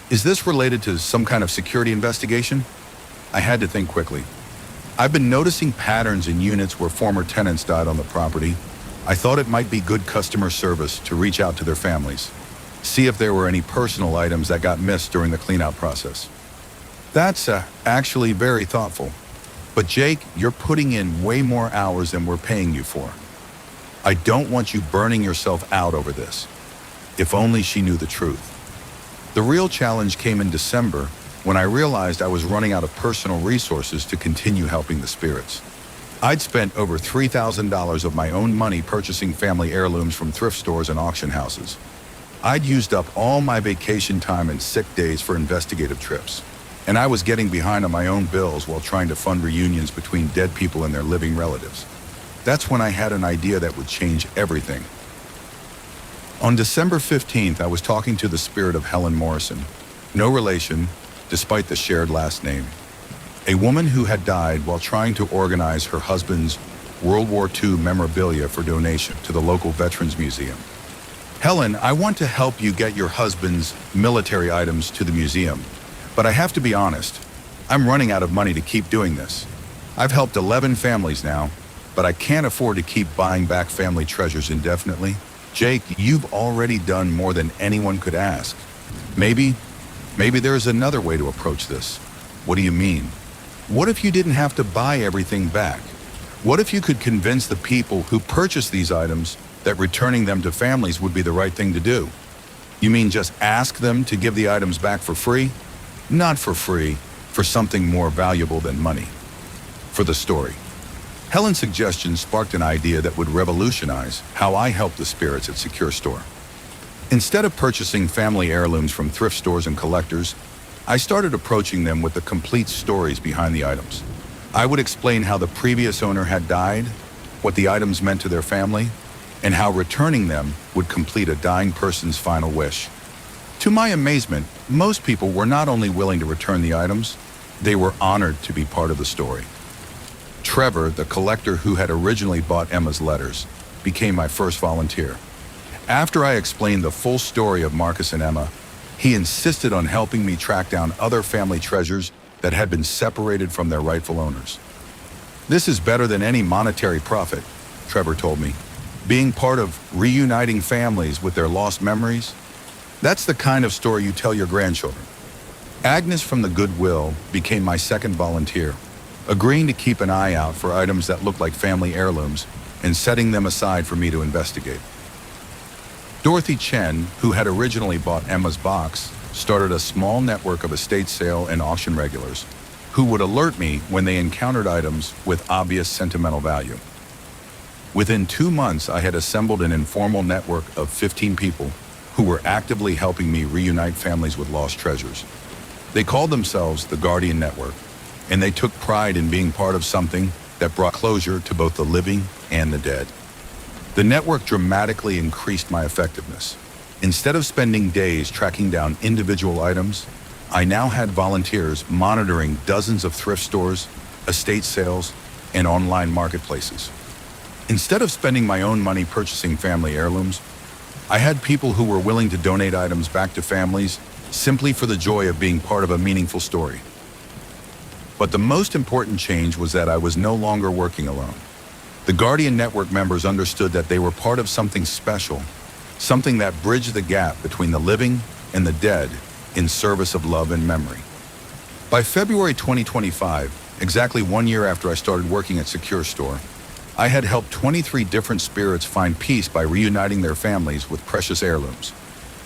[SPEAKER 1] Is this related to some kind of security investigation? I had to think quickly. I've been noticing patterns in units where former tenants died on the property. I thought it might be good customer service to reach out to their families, see if there were any personal items that got missed during the cleanout process. That's actually very thoughtful. But Jake, you're putting in way more hours than we're paying you for. I don't want you burning yourself out over this. If only she knew the truth. The real challenge came in December when I realized I was running out of personal resources to continue helping the spirits. I'd spent over $3,000 of my own money purchasing family heirlooms from thrift stores and auction houses. I'd used up all my vacation time and sick days for investigative trips, and I was getting behind on my own bills while trying to fund reunions between dead people and their living relatives. That's when I had an idea that would change everything. On December 15th, I was talking to the spirit of Helen Morrison, no relation, despite the shared last name. A woman who had died while trying to organize her husband's World War II memorabilia for donation to the local Veterans Museum. Helen, I want to help you get your husband's military items to the museum, but I have to be honest, I'm running out of money to keep doing this. I've helped 11 families now, but I can't afford to keep buying back family treasures indefinitely. Jake, you've already done more than anyone could ask. Maybe there's another way to approach this. What do you mean? What if you didn't have to buy everything back? What if you could convince the people who purchase these items that returning them to families would be the right thing to do? You mean just ask them to give the items back for free? Not for free, for something more valuable than money. For the story. Helen's suggestion sparked an idea that would revolutionize how I help the spirits at Secure Store. Instead of purchasing family heirlooms from thrift stores and collectors, I started approaching them with the complete stories behind the items. I would explain how the previous owner had died, what the items meant to their family, and how returning them would complete a dying person's final wish. To my amazement, most people were not only willing to return the items, they were honored to be part of the story. Trevor, the collector who had originally bought Emma's letters, became my first volunteer. After I explained the full story of Marcus and Emma, he insisted on helping me track down other family treasures that had been separated from their rightful owners. This is better than any monetary profit, Trevor told me. Being part of reuniting families with their lost memories, that's the kind of story you tell your grandchildren. Agnes from the Goodwill became my second volunteer, agreeing to keep an eye out for items that looked like family heirlooms and setting them aside for me to investigate. Dorothy Chen, who had originally bought Emma's box, started a small network of estate sale and auction regulars who would alert me when they encountered items with obvious sentimental value. Within 2 months, I had assembled an informal network of 15 people who were actively helping me reunite families with lost treasures. They called themselves the Guardian Network, and they took pride in being part of something that brought closure to both the living and the dead. The network dramatically increased my effectiveness. Instead of spending days tracking down individual items, I now had volunteers monitoring dozens of thrift stores, estate sales, and online marketplaces. Instead of spending my own money purchasing family heirlooms, I had people who were willing to donate items back to families simply for the joy of being part of a meaningful story. But the most important change was that I was no longer working alone. The Guardian Network members understood that they were part of something special, something that bridged the gap between the living and the dead in service of love and memory. By February 2025, exactly 1 year after I started working at Secure Store, I had helped 23 different spirits find peace by reuniting their families with precious heirlooms.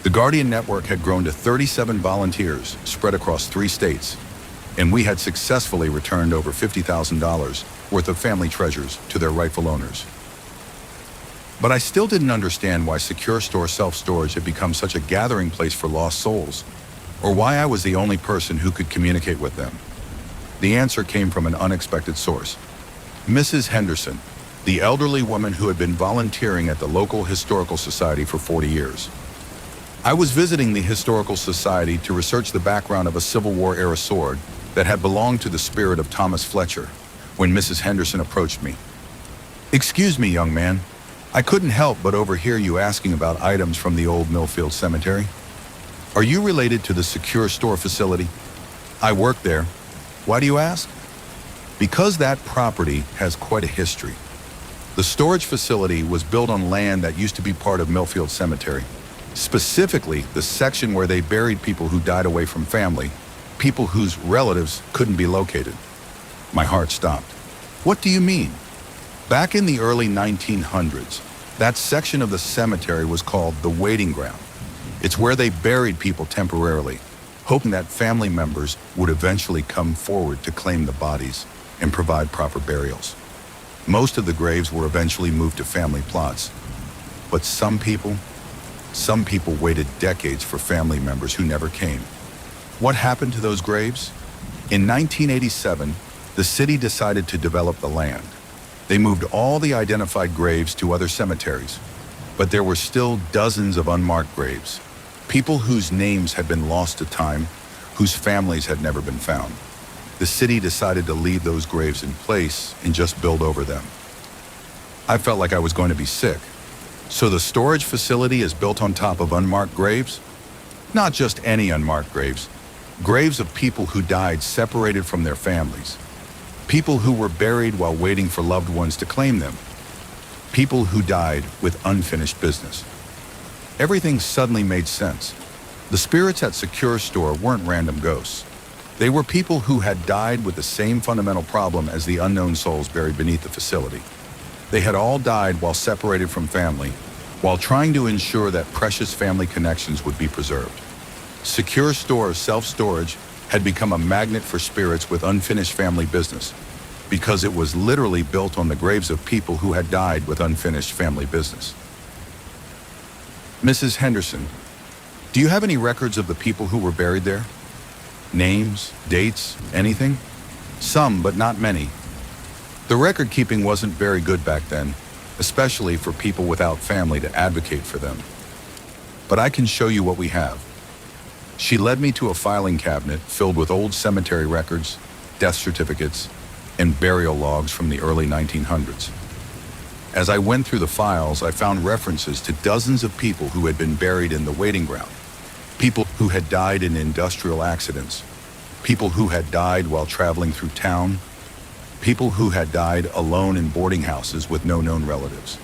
[SPEAKER 1] The Guardian Network had grown to 37 volunteers spread across 3 states, and we had successfully returned over $50,000 worth of family treasures to their rightful owners. But I still didn't understand why Secure Store self-storage had become such a gathering place for lost souls, or why I was the only person who could communicate with them. The answer came from an unexpected source. Mrs. Henderson, the elderly woman who had been volunteering at the local historical society for 40 years. I was visiting the historical society to research the background of a Civil War-era sword that had belonged to the spirit of Thomas Fletcher when Mrs. Henderson approached me. "Excuse me, young man. I couldn't help but overhear you asking about items from the old Millfield Cemetery. Are you related to the Secure Store facility? I work there. Why do you ask?" Because that property has quite a history. The storage facility was built on land that used to be part of Millfield Cemetery, specifically the section where they buried people who died away from family, people whose relatives couldn't be located. My heart stopped. What do you mean? Back in the early 1900s, that section of the cemetery was called the waiting ground. It's where they buried people temporarily, hoping that family members would eventually come forward to claim the bodies and provide proper burials. Most of the graves were eventually moved to family plots, but some people waited decades for family members who never came. What happened to those graves? In 1987, the city decided to develop the land. They moved all the identified graves to other cemeteries, but there were still dozens of unmarked graves, people whose names had been lost to time, whose families had never been found. The city decided to leave those graves in place and just build over them. I felt like I was going to be sick. So the storage facility is built on top of unmarked graves? Not just any unmarked graves. Graves of people who died separated from their families. People who were buried while waiting for loved ones to claim them. People who died with unfinished business. Everything suddenly made sense. The spirits at Secure Store weren't random ghosts. They were people who had died with the same fundamental problem as the unknown souls buried beneath the facility. They had all died while separated from family, while trying to ensure that precious family connections would be preserved. Secure Store self-storage had become a magnet for spirits with unfinished family business, because it was literally built on the graves of people who had died with unfinished family business. Mrs. Henderson, do you have any records of the people who were buried there? Names, dates, anything? Some, but not many. The record keeping wasn't very good back then, especially for people without family to advocate for them. But I can show you what we have. She led me to a filing cabinet filled with old cemetery records, death certificates, and burial logs from the early 1900s. As I went through the files, I found references to dozens of people who had been buried in the waiting ground. People who had died in industrial accidents, people who had died while traveling through town, people who had died alone in boarding houses with no known relatives.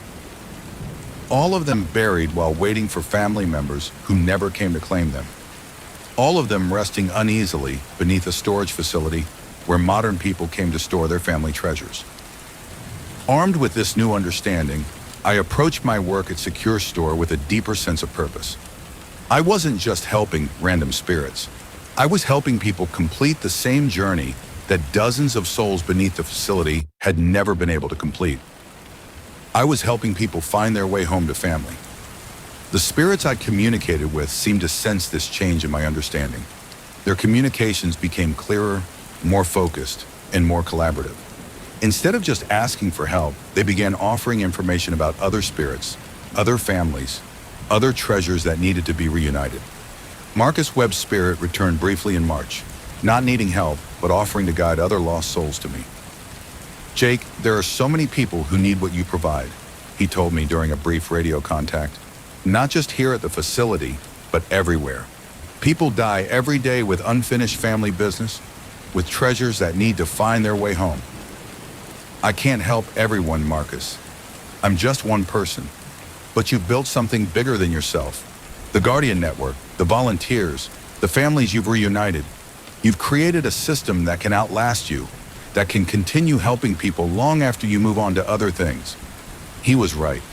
[SPEAKER 1] All of them buried while waiting for family members who never came to claim them. All of them resting uneasily beneath a storage facility where modern people came to store their family treasures. Armed with this new understanding, I approached my work at Secure Store with a deeper sense of purpose. I wasn't just helping random spirits. I was helping people complete the same journey that dozens of souls beneath the facility had never been able to complete. I was helping people find their way home to family. The spirits I communicated with seemed to sense this change in my understanding. Their communications became clearer, more focused, and more collaborative. Instead of just asking for help, they began offering information about other spirits, other families, other treasures that needed to be reunited. Marcus Webb's spirit returned briefly in March, not needing help, but offering to guide other lost souls to me. Jake, there are so many people who need what you provide, he told me during a brief radio contact. Not just here at the facility, but everywhere. People die every day with unfinished family business, with treasures that need to find their way home. I can't help everyone, Marcus. I'm just one person. But you've built something bigger than yourself. The Guardian Network, the volunteers, the families you've reunited. You've created a system that can outlast you, that can continue helping people long after you move on to other things. He was right.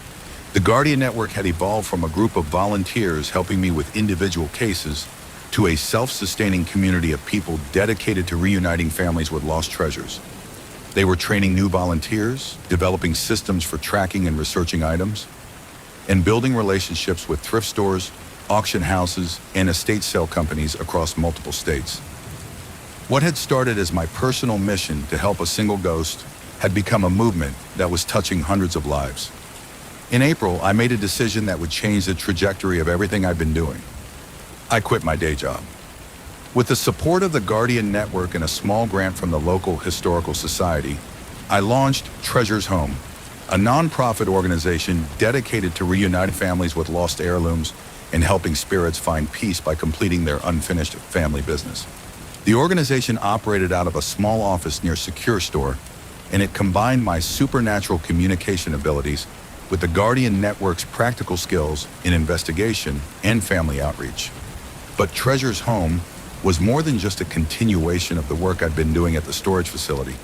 [SPEAKER 1] The Guardian Network had evolved from a group of volunteers helping me with individual cases to a self-sustaining community of people dedicated to reuniting families with lost treasures. They were training new volunteers, developing systems for tracking and researching items, and building relationships with thrift stores, auction houses, and estate sale companies across multiple states. What had started as my personal mission to help a single ghost had become a movement that was touching hundreds of lives. In April, I made a decision that would change the trajectory of everything I've been doing. I quit my day job. With the support of the Guardian Network and a small grant from the local historical society, I launched Treasures Home, a nonprofit organization dedicated to reuniting families with lost heirlooms and helping spirits find peace by completing their unfinished family business. The organization operated out of a small office near Secure Store, and it combined my supernatural communication abilities with the Guardian Network's practical skills in investigation and family outreach. But Treasures Home was more than just a continuation of the work I'd been doing at the storage facility.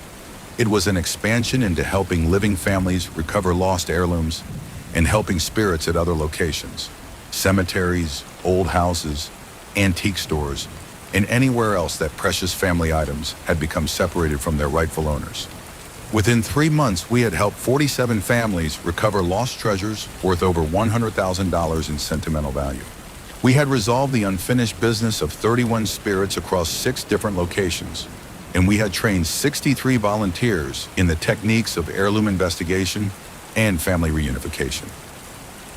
[SPEAKER 1] It was an expansion into helping living families recover lost heirlooms and helping spirits at other locations, cemeteries, old houses, antique stores, and anywhere else that precious family items had become separated from their rightful owners. Within 3 months, we had helped 47 families recover lost treasures worth over $100,000 in sentimental value. We had resolved the unfinished business of 31 spirits across 6 different locations, and we had trained 63 volunteers in the techniques of heirloom investigation and family reunification.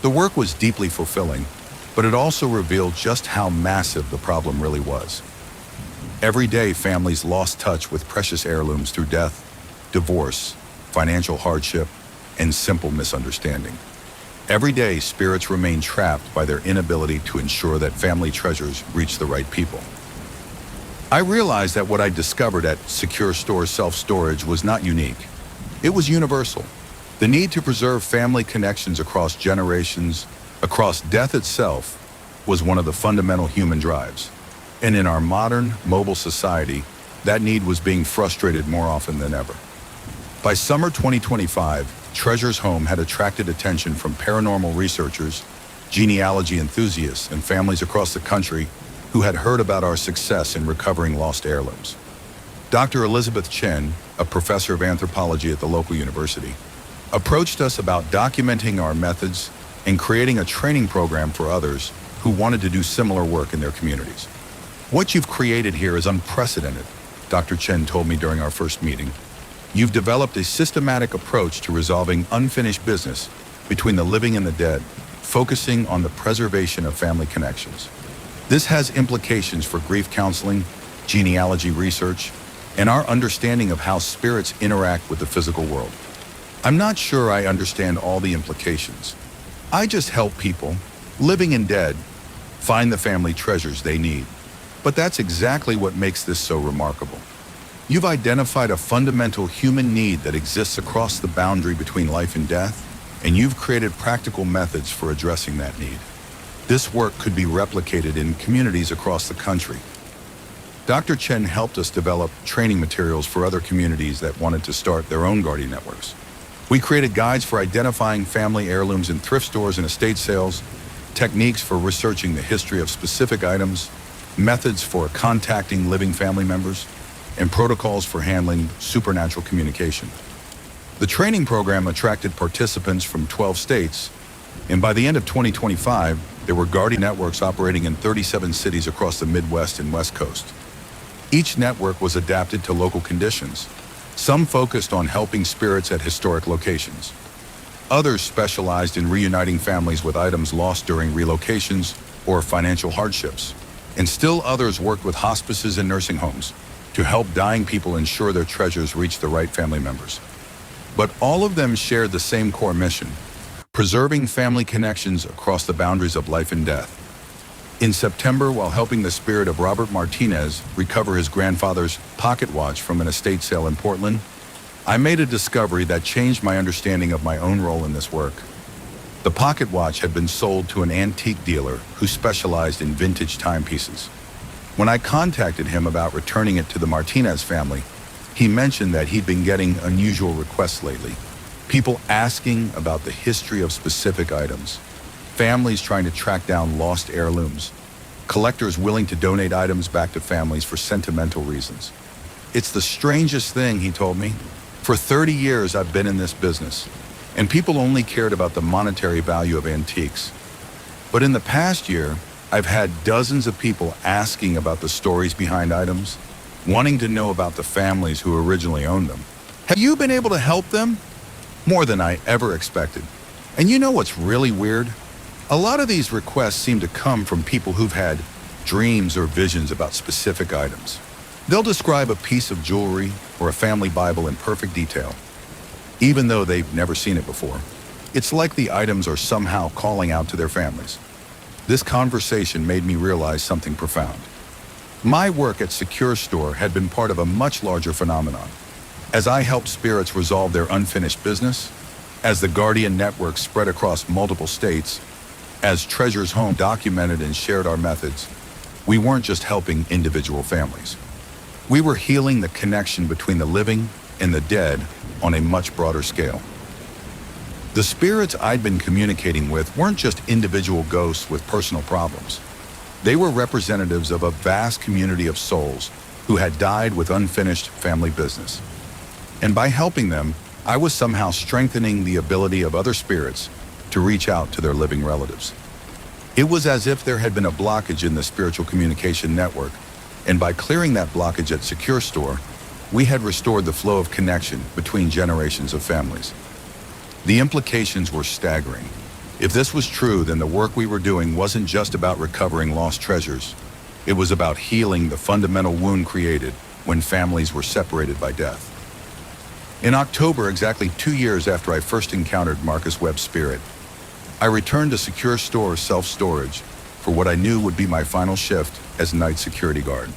[SPEAKER 1] The work was deeply fulfilling, but it also revealed just how massive the problem really was. Every day, families lost touch with precious heirlooms through death, divorce, financial hardship, and simple misunderstanding. Every day, spirits remain trapped by their inability to ensure that family treasures reach the right people. I realized that what I discovered at Secure Store self-storage was not unique. It was universal. The need to preserve family connections across generations, across death itself, was one of the fundamental human drives. And in our modern, mobile society, that need was being frustrated more often than ever. By summer 2025, Treasures Home had attracted attention from paranormal researchers, genealogy enthusiasts, and families across the country who had heard about our success in recovering lost heirlooms. Dr. Elizabeth Chen, a professor of anthropology at the local university, approached us about documenting our methods and creating a training program for others who wanted to do similar work in their communities. What you've created here is unprecedented, Dr. Chen told me during our first meeting. You've developed a systematic approach to resolving unfinished business between the living and the dead, focusing on the preservation of family connections. This has implications for grief counseling, genealogy research, and our understanding of how spirits interact with the physical world. I'm not sure I understand all the implications. I just help people, living and dead, find the family treasures they need. But that's exactly what makes this so remarkable. You've identified a fundamental human need that exists across the boundary between life and death, and you've created practical methods for addressing that need. This work could be replicated in communities across the country. Dr. Chen helped us develop training materials for other communities that wanted to start their own Guardian networks. We created guides for identifying family heirlooms in thrift stores and estate sales, techniques for researching the history of specific items, methods for contacting living family members, and protocols for handling supernatural communication. The training program attracted participants from 12 states, and by the end of 2025, there were Guardian networks operating in 37 cities across the Midwest and West Coast. Each network was adapted to local conditions. Some focused on helping spirits at historic locations. Others specialized in reuniting families with items lost during relocations or financial hardships. And still others worked with hospices and nursing homes to help dying people ensure their treasures reach the right family members. But all of them shared the same core mission: preserving family connections across the boundaries of life and death. In September, while helping the spirit of Robert Martinez recover his grandfather's pocket watch from an estate sale in Portland, I made a discovery that changed my understanding of my own role in this work. The pocket watch had been sold to an antique dealer who specialized in vintage timepieces. When I contacted him about returning it to the Martinez family, he mentioned that he'd been getting unusual requests lately. People asking about the history of specific items, families trying to track down lost heirlooms, collectors willing to donate items back to families for sentimental reasons. It's the strangest thing, he told me. For 30 years I've been in this business, and people only cared about the monetary value of antiques. But in the past year, I've had dozens of people asking about the stories behind items, wanting to know about the families who originally owned them. Have you been able to help them? More than I ever expected. And you know what's really weird? A lot of these requests seem to come from people who've had dreams or visions about specific items. They'll describe a piece of jewelry or a family Bible in perfect detail, even though they've never seen it before. It's like the items are somehow calling out to their families. This conversation made me realize something profound. My work at Secure Store had been part of a much larger phenomenon. As I helped spirits resolve their unfinished business, as the Guardian network spread across multiple states, as Treasures Home documented and shared our methods, we weren't just helping individual families. We were healing the connection between the living and the dead on a much broader scale. The spirits I'd been communicating with weren't just individual ghosts with personal problems. They were representatives of a vast community of souls who had died with unfinished family business. And by helping them, I was somehow strengthening the ability of other spirits to reach out to their living relatives. It was as if there had been a blockage in the spiritual communication network, and by clearing that blockage at Secure Store, we had restored the flow of connection between generations of families. The implications were staggering. If this was true, then the work we were doing wasn't just about recovering lost treasures. It was about healing the fundamental wound created when families were separated by death. In October, exactly 2 years after I first encountered Marcus Webb's spirit, I returned to Secure Store self-storage for what I knew would be my final shift as night security guard.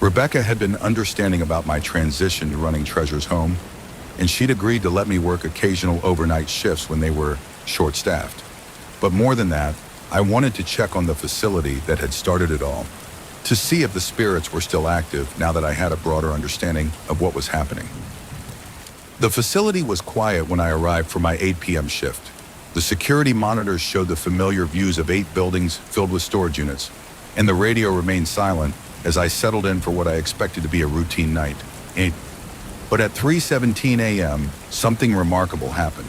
[SPEAKER 1] Rebecca had been understanding about my transition to running Treasures Home, and she'd agreed to let me work occasional overnight shifts when they were short-staffed. But more than that, I wanted to check on the facility that had started it all, to see if the spirits were still active now that I had a broader understanding of what was happening. The facility was quiet when I arrived for my 8 p.m. shift. The security monitors showed the familiar views of 8 buildings filled with storage units, and the radio remained silent as I settled in for what I expected to be a routine night. But at 3:17 a.m., something remarkable happened.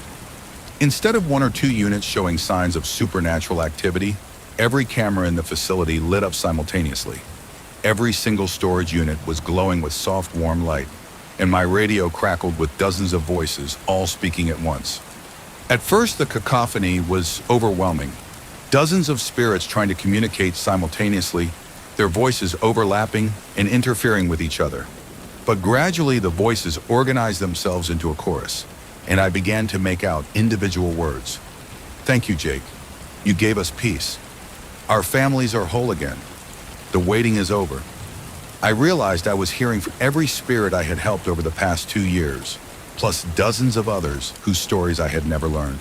[SPEAKER 1] Instead of 1 or 2 units showing signs of supernatural activity, every camera in the facility lit up simultaneously. Every single storage unit was glowing with soft, warm light, and my radio crackled with dozens of voices, all speaking at once. At first, the cacophony was overwhelming. Dozens of spirits trying to communicate simultaneously, their voices overlapping and interfering with each other. But gradually, the voices organized themselves into a chorus, and I began to make out individual words. "Thank you, Jake. You gave us peace. Our families are whole again. The waiting is over." I realized I was hearing from every spirit I had helped over the past 2 years, plus dozens of others whose stories I had never learned.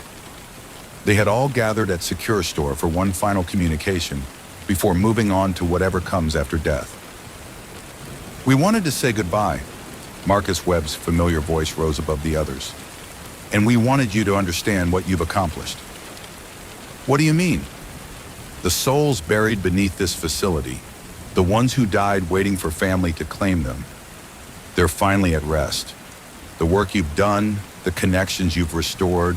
[SPEAKER 1] They had all gathered at Secure Store for one final communication before moving on to whatever comes after death. "We wanted to say goodbye." Marcus Webb's familiar voice rose above the others. "And we wanted you to understand what you've accomplished." "What do you mean?" "The souls buried beneath this facility, the ones who died waiting for family to claim them, they're finally at rest. The work you've done, the connections you've restored,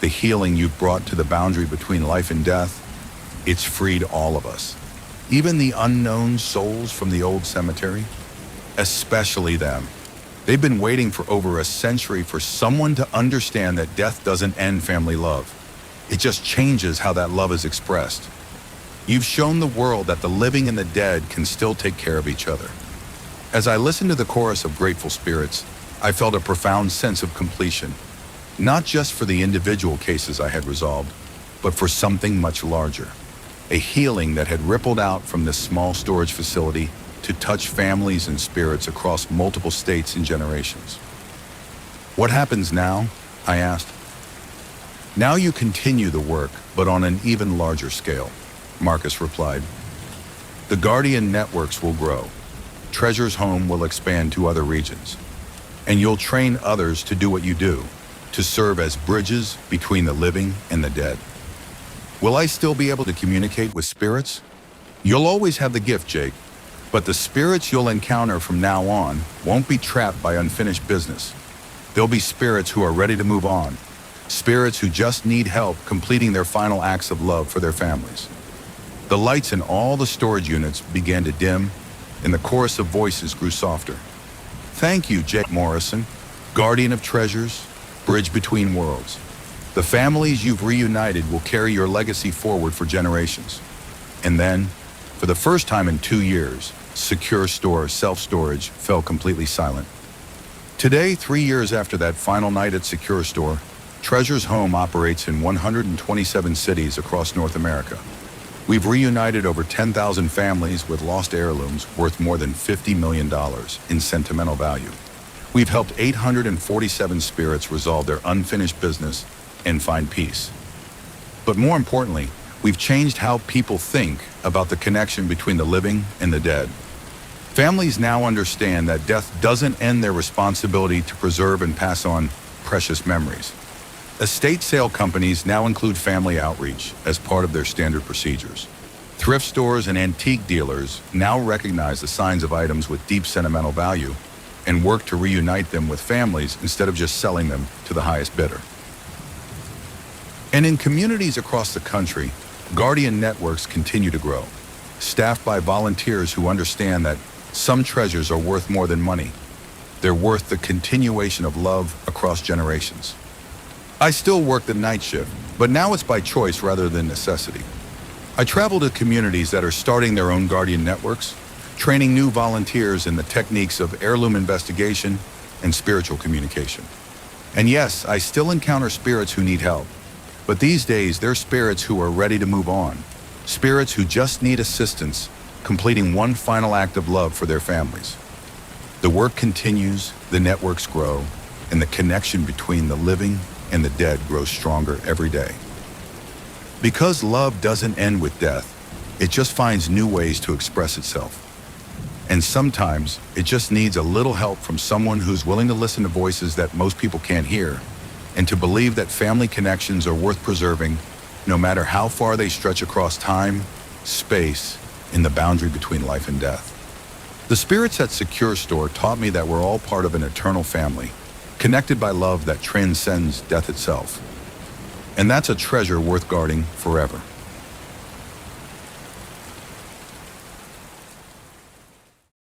[SPEAKER 1] the healing you've brought to the boundary between life and death, it's freed all of us. Even the unknown souls from the old cemetery, especially them. They've been waiting for over a century for someone to understand that death doesn't end family love. It just changes how that love is expressed. You've shown the world that the living and the dead can still take care of each other. As I listened to the chorus of grateful spirits, I felt a profound sense of completion, not just for the individual cases I had resolved, but for something much larger, a healing that had rippled out from this small storage facility to touch families and spirits across multiple states and generations. What happens now? I asked. Now you continue the work, but on an even larger scale, Marcus replied. The Guardian networks will grow. Treasure's Home will expand to other regions. And you'll train others to do what you do, to serve as bridges between the living and the dead. Will I still be able to communicate with spirits? You'll always have the gift, Jake. But the spirits you'll encounter from now on won't be trapped by unfinished business. They'll be spirits who are ready to move on, spirits who just need help completing their final acts of love for their families. The lights in all the storage units began to dim, and the chorus of voices grew softer. Thank you, Jake Morrison, guardian of treasures, bridge between worlds. The families you've reunited will carry your legacy forward for generations. And then, for the first time in 2 years, Secure Store self-storage fell completely silent. Today, 3 years after that final night at Secure Store, Treasure's Home operates in 127 cities across North America. We've reunited over 10,000 families with lost heirlooms worth more than $50 million in sentimental value. We've helped 847 spirits resolve their unfinished business and find peace. But more importantly, we've changed how people think about the connection between the living and the dead. Families now understand that death doesn't end their responsibility to preserve and pass on precious memories. Estate sale companies now include family outreach as part of their standard procedures. Thrift stores and antique dealers now recognize the signs of items with deep sentimental value and work to reunite them with families instead of just selling them to the highest bidder. And in communities across the country, Guardian networks continue to grow, staffed by volunteers who understand that some treasures are worth more than money. They're worth the continuation of love across generations. I still work the night shift, but now it's by choice rather than necessity. I travel to communities that are starting their own Guardian networks, training new volunteers in the techniques of heirloom investigation and spiritual communication. And yes, I still encounter spirits who need help, but these days they're spirits who are ready to move on, spirits who just need assistance completing one final act of love for their families. The work continues, the networks grow, and the connection between the living and the dead grows stronger every day. Because love doesn't end with death, it just finds new ways to express itself. And sometimes it just needs a little help from someone who's willing to listen to voices that most people can't hear, and to believe that family connections are worth preserving, no matter how far they stretch across time, space, and the boundary between life and death. The spirits at Secure Store taught me that we're all part of an eternal family, connected by love that transcends death itself. And that's a treasure worth guarding forever.